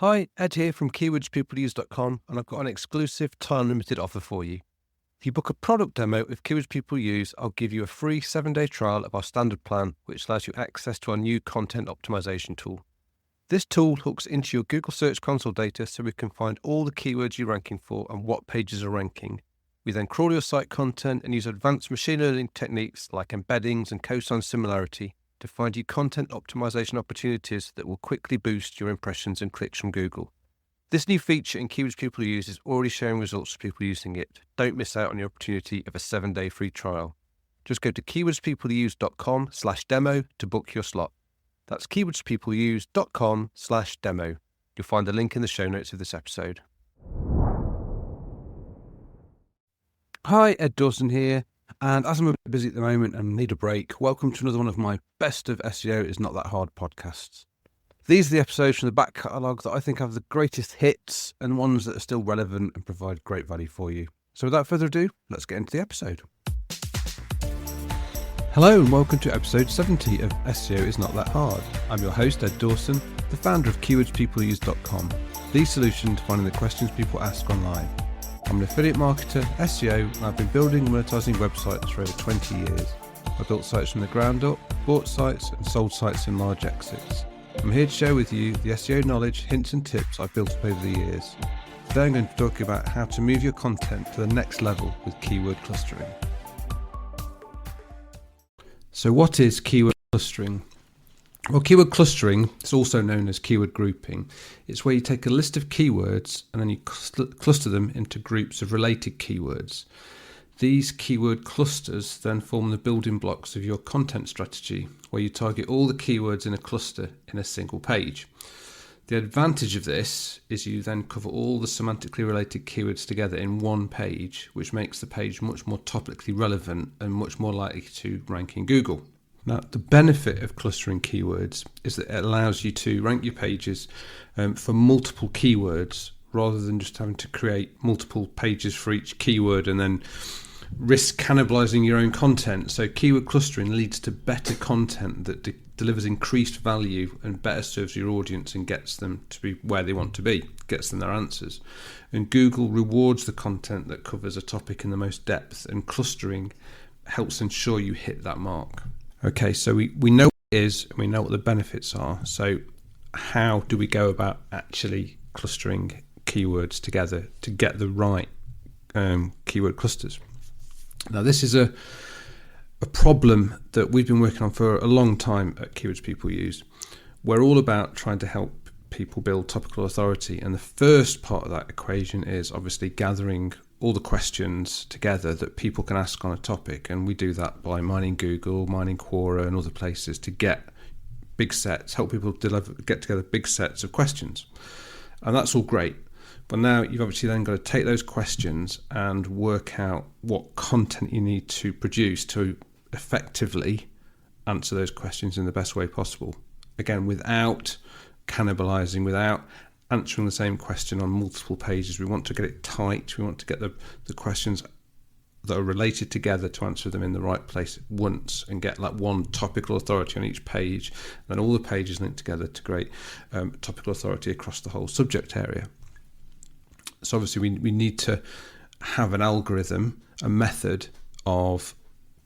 Hi, Ed here from keywordspeopleuse.com, and I've got an exclusive time-limited offer for you. If you book a product demo with Keywords People Use, I'll give you a free 7-day trial of our standard plan, which allows you access to our new content optimization tool. This tool hooks into your Google Search Console data so we can find all the keywords you're ranking for and what pages are ranking. We then crawl your site content and use advanced machine learning techniques like embeddings and cosine similarity to find you content optimization opportunities that will quickly boost your impressions and clicks from Google. This new feature in Keywords People Use is already showing results for people using it. Don't miss out on the opportunity of a 7-day free trial. Just go to keywordspeopleuse.com/demo to book your slot. That's keywordspeopleuse.com/demo. You'll find the link in the show notes of this episode. Hi, Ed Dawson here. And as I'm a bit busy at the moment and need a break, welcome to another one of my Best of SEO is Not That Hard podcasts. These are the episodes from the back catalogue that I think have the greatest hits and ones that are still relevant and provide great value for you. So without further ado, let's get into the episode. Hello and welcome to episode 70 of SEO is Not That Hard. I'm your host, Ed Dawson, the founder of keywordspeopleuse.com, the solution to finding the questions people ask online. I'm an affiliate marketer, SEO, and I've been building and monetizing websites for over 20 years. I've built sites from the ground up, bought sites and sold sites in large exits. I'm here to share with you the SEO knowledge, hints and tips I've built up over the years. Today I'm going to talk about how to move your content to the next level with keyword clustering. So what is keyword clustering? Well, keyword clustering is also known as keyword grouping. It's where you take a list of keywords and then you cluster them into groups of related keywords. These keyword clusters then form the building blocks of your content strategy, where you target all the keywords in a cluster in a single page. The advantage of this is you then cover all the semantically related keywords together in one page, which makes the page much more topically relevant and much more likely to rank in Google. Now, the benefit of clustering keywords is that it allows you to rank your pages for multiple keywords rather than just having to create multiple pages for each keyword and then risk cannibalizing your own content. So keyword clustering leads to better content that delivers increased value and better serves your audience and gets them to be where they want to be, gets them their answers. And Google rewards the content that covers a topic in the most depth, and clustering helps ensure you hit that mark. Okay, so we know what it is and we know what the benefits are. So how do we go about actually clustering keywords together to get the right keyword clusters? Now, this is a problem that we've been working on for a long time at Keywords People Use. We're all about trying to help people build topical authority, and the first part of that equation is obviously gathering all the questions together that people can ask on a topic, and we do that by mining Google, mining Quora and other places to get big sets, help people get together big sets of questions. And that's all great. But now you've obviously then got to take those questions and work out what content you need to produce to effectively answer those questions in the best way possible. Again, without cannibalizing, without answering the same question on multiple pages. We want to get it tight. We want to get the questions that are related together to answer them in the right place once and get like one topical authority on each page. And then all the pages linked together to create topical authority across the whole subject area. So obviously we need to have an algorithm, a method of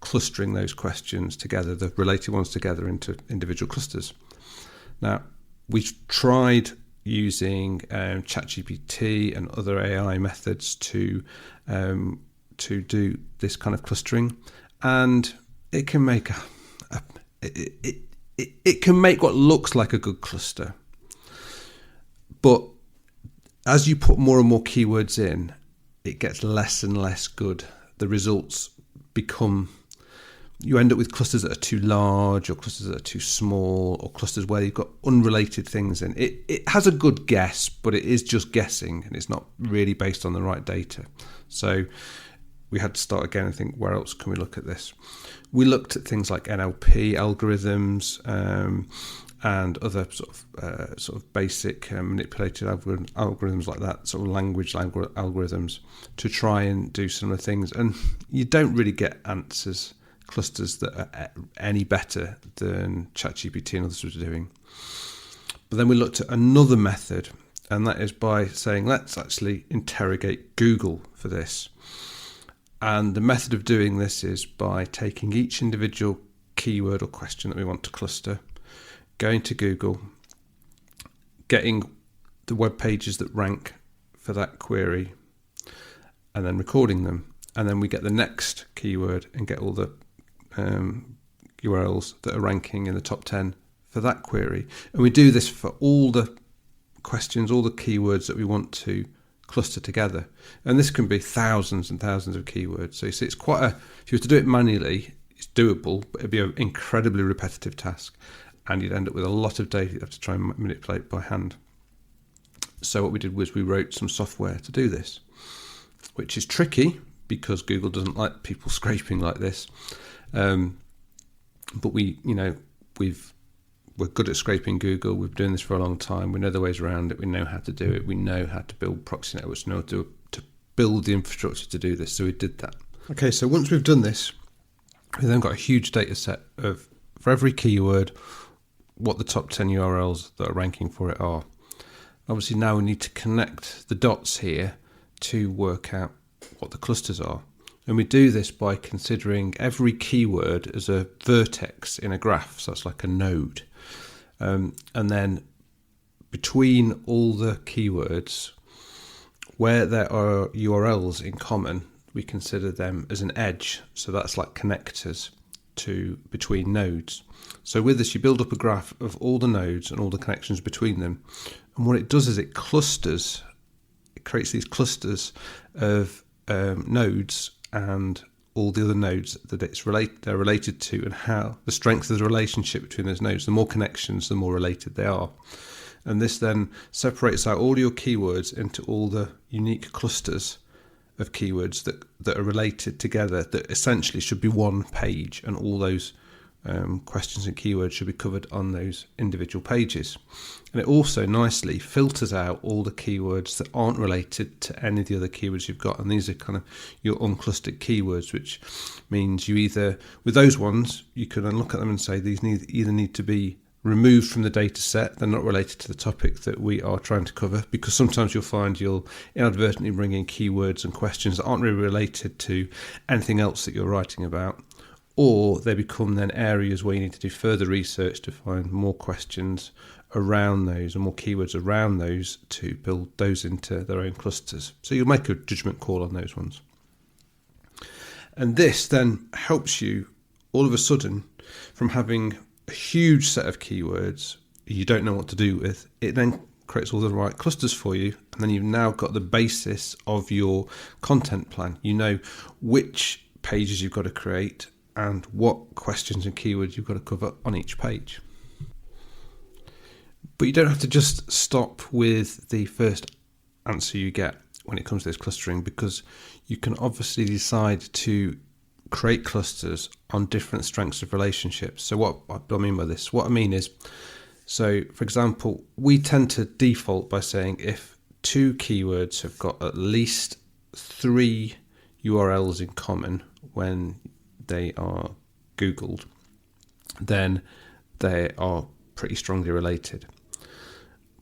clustering those questions together, the related ones together into individual clusters. Now, we've tried using ChatGPT and other AI methods to do this kind of clustering, and it can make it can make what looks like a good cluster. But as you put more and more keywords in, it gets less and less good. The results you end up with clusters that are too large, or clusters that are too small, or clusters where you've got unrelated things in. It has a good guess, but it is just guessing, and it's not really based on the right data. So we had to start again and think, where else can we look at this? We looked at things like NLP algorithms and other sort of basic manipulated algorithms like that, sort of language algorithms, to try and do similar things. And you don't really get clusters that are any better than ChatGPT and others were doing. But then we looked at another method and that is by saying, let's actually interrogate Google for this. And the method of doing this is by taking each individual keyword or question that we want to cluster, going to Google, getting the web pages that rank for that query, and then recording them. And then we get the next keyword and get all the URLs that are ranking in the top 10 for that query. And we do this for all the questions, all the keywords that we want to cluster together. And this can be thousands and thousands of keywords. So you see, it's quite if you were to do it manually, it's doable, but it'd be an incredibly repetitive task. And you'd end up with a lot of data you'd have to try and manipulate by hand. So what we did was we wrote some software to do this, which is tricky because Google doesn't like people scraping like this. But we're good at scraping Google. We've been doing this for a long time. We know the ways around it. We know how to do it. We know how to build proxy networks. We know to build the infrastructure to do this. So we did that. Okay, so once we've done this, we've then got a huge data set of, for every keyword, what the top 10 URLs that are ranking for it are. Obviously now we need to connect the dots here to work out what the clusters are. And we do this by considering every keyword as a vertex in a graph, so it's like a node. And then between all the keywords, where there are URLs in common, we consider them as an edge. So that's like connectors to between nodes. So with this, you build up a graph of all the nodes and all the connections between them. And what it does is it creates these clusters of nodes and all the other nodes that they're related to, and how the strength of the relationship between those nodes. The more connections, the more related they are. And this then separates out all your keywords into all the unique clusters of keywords that are related together, that essentially should be one page, and all those questions and keywords should be covered on those individual pages. And it also nicely filters out all the keywords that aren't related to any of the other keywords you've got. And these are kind of your unclustered keywords, which means you either, with those ones, you can then look at them and say these either need to be removed from the data set. They're not related to the topic that we are trying to cover, because sometimes you'll find you'll inadvertently bring in keywords and questions that aren't really related to anything else that you're writing about. Or they become then areas where you need to do further research to find more questions around those and more keywords around those to build those into their own clusters. So you'll make a judgment call on those ones. And this then helps you all of a sudden, from having a huge set of keywords you don't know what to do with, it then creates all the right clusters for you. And then you've now got the basis of your content plan. You know which pages you've got to create and what questions and keywords you've got to cover on each page. But you don't have to just stop with the first answer you get when it comes to this clustering, because you can obviously decide to create clusters on different strengths of relationships. So what I mean by this, what I mean is, so for example, we tend to default by saying if two keywords have got at least 3 URLs in common when they are Googled, then they are pretty strongly related.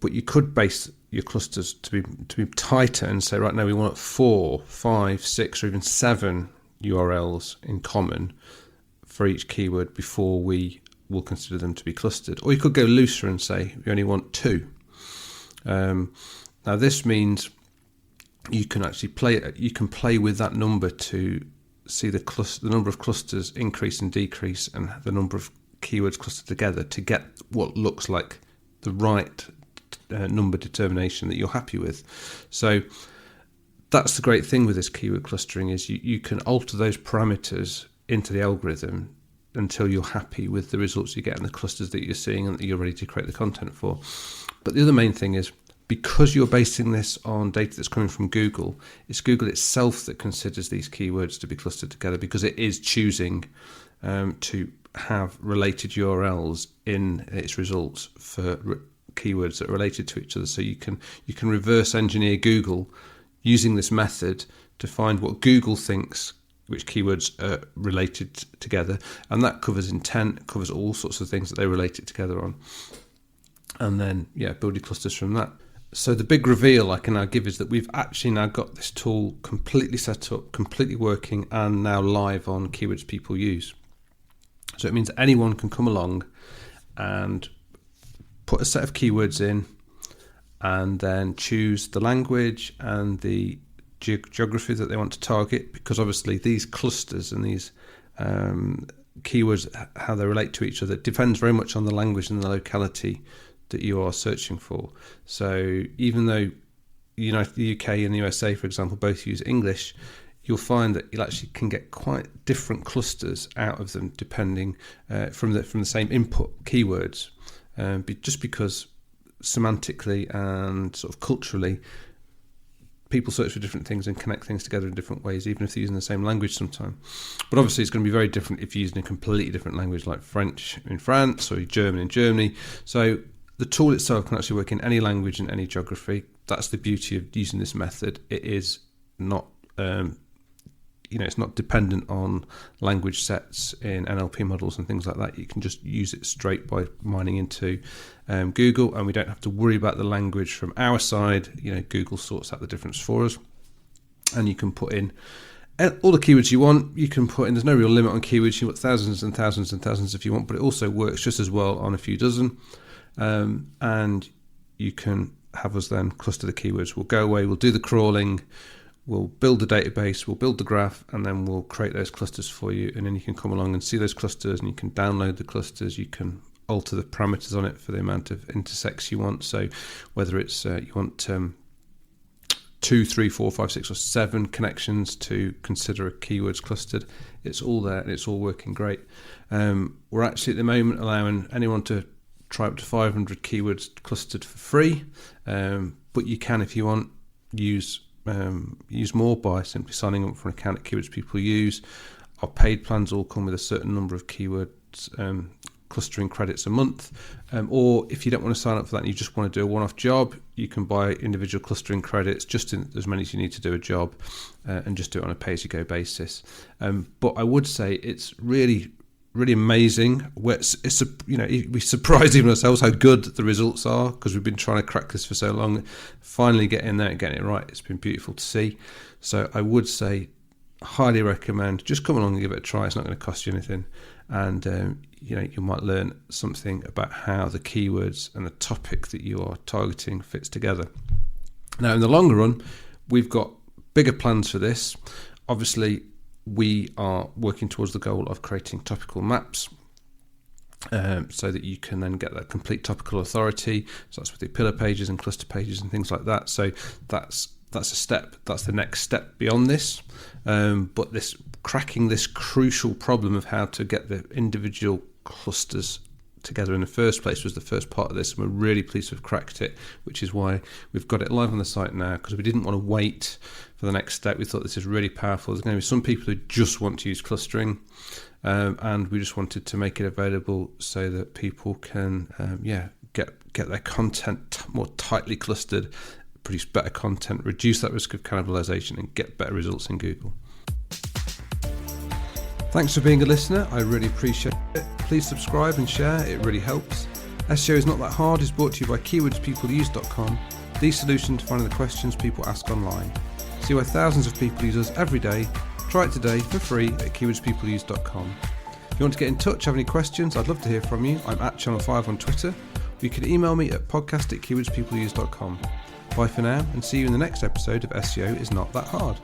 But you could base your clusters to be tighter and say, right now we want 4, 5, 6, or even 7 URLs in common for each keyword before we will consider them to be clustered. Or you could go looser and say we only want 2. Now this means you can actually play with that number to see the number of clusters increase and decrease, and the number of keywords clustered together to get what looks like the right number determination that you're happy with. So that's the great thing with this keyword clustering, is you can alter those parameters into the algorithm until you're happy with the results you get and the clusters that you're seeing and that you're ready to create the content for. But the other main thing is, because you're basing this on data that's coming from Google, it's Google itself that considers these keywords to be clustered together, because it is choosing to have related URLs in its results for keywords that are related to each other. So you can reverse engineer Google using this method to find what Google thinks which keywords are related together, and that covers intent, covers all sorts of things that they relate it together on, and then build your clusters from that. So the big reveal I can now give is that we've actually now got this tool completely set up, completely working, and now live on Keywords People Use. So it means that anyone can come along and put a set of keywords in and then choose the language and the geography that they want to target, because obviously these clusters and these keywords, how they relate to each other, depends very much on the language and the locality that you are searching for. So even though the UK and the USA, for example, both use English, you'll find that you actually can get quite different clusters out of them depending from the same input keywords, just because semantically and sort of culturally people search for different things and connect things together in different ways, even if they're using the same language sometimes. But obviously it's going to be very different if you're using a completely different language like French in France or German in Germany. So the tool itself can actually work in any language and any geography. That's the beauty of using this method. It is not, it's not dependent on language sets in NLP models and things like that. You can just use it straight by mining into Google, and we don't have to worry about the language from our side. Google sorts out the difference for us, and you can put in all the keywords you want. You can put in, there's no real limit on keywords. You want thousands and thousands and thousands if you want, but it also works just as well on a few dozen. And you can have us then cluster the keywords. We'll go away, we'll do the crawling, we'll build the database, we'll build the graph, and then we'll create those clusters for you. And then you can come along and see those clusters, and you can download the clusters. You can alter the parameters on it for the amount of intersects you want. So whether it's you want 2, 3, 4, 5, 6 or 7 connections to consider a keywords clustered, it's all there and it's all working great. We're actually at the moment allowing anyone to try up to 500 keywords clustered for free, but you can, if you want, use more by simply signing up for an account at Keywords People Use. Our paid plans all come with a certain number of keywords clustering credits a month, or if you don't want to sign up for that and you just want to do a one-off job, you can buy individual clustering credits, just in as many as you need to do a job, and just do it on a pay-as-you-go basis. But I would say it's really amazing. We surprise even ourselves how good the results are, because we've been trying to crack this for so long. Finally getting there and getting it right, it's been beautiful to see. So I would say highly recommend, just come along and give it a try. It's not going to cost you anything, and you might learn something about how the keywords and the topic that you are targeting fits together. Now in the longer run, we've got bigger plans for this. Obviously we are working towards the goal of creating topical maps, so that you can then get that complete topical authority. So that's with the pillar pages and cluster pages and things like that. So that's a step. That's the next step beyond this. But cracking this crucial problem of how to get the individual clusters together in the first place was the first part of this, and we're really pleased we've cracked it, which is why we've got it live on the site now, because we didn't want to wait for the next step. We thought this is really powerful. There's going to be some people who just want to use clustering, and we just wanted to make it available so that people can get their content more tightly clustered, produce better content, reduce that risk of cannibalization, and get better results in Google. Thanks for being a listener. I really appreciate it. Please subscribe and share. It really helps. SEO is not that hard is brought to you by keywordspeopleuse.com, the solution to finding the questions people ask online. See why thousands of people use us every day. Try it today for free at keywordspeopleuse.com. If you want to get in touch, have any questions, I'd love to hear from you. I'm at Channel5 on Twitter. You can email me at podcast@keywordspeopleuse.com. Bye for now, and see you in the next episode of SEO is Not That Hard.